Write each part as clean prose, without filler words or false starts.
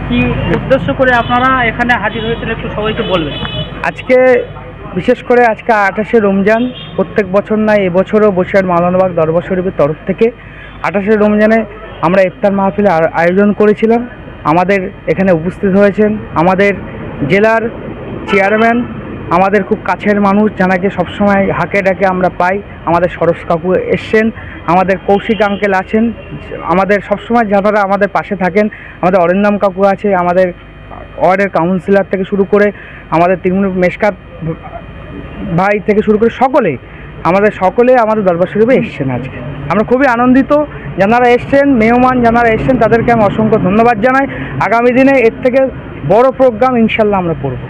কি উদ্দেশ্য করে আপনারা এখানে হাজির হয়েছেন একটু সবাইকে বলবেন। আজকে বিশেষ করে আজকে 28শে রমজান, প্রত্যেক বছর নয় এবছরও বসিরহাট মাওলানাবাগ দরবার শরীফের তরফ থেকে 28শে রমজানে আমরা ইফতার মাহফিলে আয়োজন করেছিলাম। আমাদের এখানে উপস্থিত হয়েছেন আমাদের জেলার চেয়ারম্যান, আমাদের খুব কাছের মানুষ, যাকে সবসময় হাঁকে ডাকে আমরা পাই। আমাদের সরস কাকু এসছেন, আমাদের কৌশিক আঙ্কেল আছেন, আমাদের সবসময় যারা আমাদের পাশে থাকেন, আমাদের অরিন্দম কাকু আছে, আমাদের ওয়ার্ডের কাউন্সিলর থেকে শুরু করে আমাদের তৃণমূল মেশকাত ভাই থেকে শুরু করে সকলে আমাদের দরবার শরীফে এসছেন। আজকে আমরা খুবই আনন্দিত, যারা এসছেন, মেহমান যারা এসছেন তাদেরকে আমি অসংখ্য ধন্যবাদ জানাই। আগামী দিনে এর থেকে বড় প্রোগ্রাম ইনশাল্লাহ আমরা করব।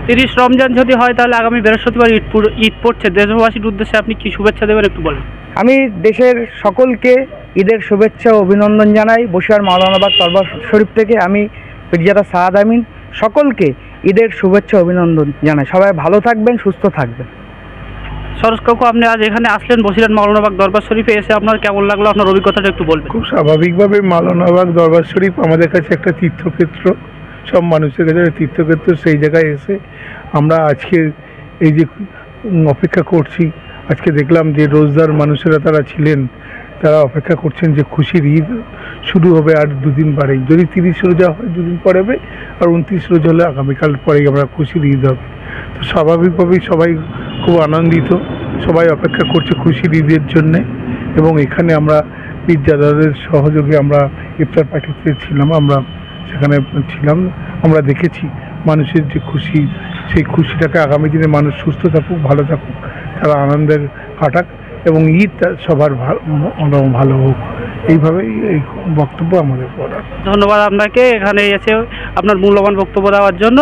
30 রমজান যদি হয় তাহলে আগামী বৃহস্পতিবার ঈদ পড়ছে, দেশবাসীর উদ্দেশ্যে আপনি কি শুভেচ্ছা দেবেন একটু বলেন। আমি দেশের সকলকে ঈদের শুভেচ্ছা ও অভিনন্দন জানাই। বসিরহাট মাওলানাবাগ দরবার শরীফ থেকে আমি পিরজাদা সাদ আমিন সকলকে ঈদের শুভেচ্ছা অভিনন্দন জানাই। সবাই ভালো থাকবেন, সুস্থ থাকবেন। সরোজ কাকু, আপনি আজ এখানে আসলেন বসিরহাট মাওলানাবাগ দরবার শরীফে এসে আপনার কেমন লাগলো, আপনার অভিজ্ঞতাটা একটু বলবেন। খুব স্বাভাবিকভাবে মাওলানাবাগ দরবার শরীফ আমাদের কাছে একটা তীর্থক্ষেত্র, সব মানুষের কাছে তীর্থক্ষেত্র। সেই জায়গায় এসে আমরা আজকে এই যে অপেক্ষা করছি, আজকে দেখলাম যে রোজদার মানুষেরা তারা ছিলেন, তারা অপেক্ষা করছেন যে খুশির ঈদ শুরু হবে আর দুদিন পরেই। যদি 30 রোজা হয় দুদিন পরে হবে, আর 29 রোজা হলে আগামীকাল পরেই আমরা খুশির ঈদ হবে। তো স্বাভাবিকভাবেই সবাই খুব আনন্দিত, সবাই অপেক্ষা করছে খুশির ঈদের জন্যে। এবং এখানে আমরা পীরজাদাদের সহযোগে আমরা ইফতার পার্টিতে ছিলাম, আমরা সেখানে ছিলাম, আমরা দেখেছি মানুষের যে খুশি, সেই খুশিটাকে আগামী দিনে মানুষ সুস্থ থাকুক, ভালো থাকুক, তারা আনন্দের কাটাক এবং ঈদ সবার ভালো হোক, এইভাবেই এই বক্তব্য আমাদের করার। ধন্যবাদ আপনাকে এখানে এসে আপনার মূল্যবান বক্তব্য দেওয়ার জন্য।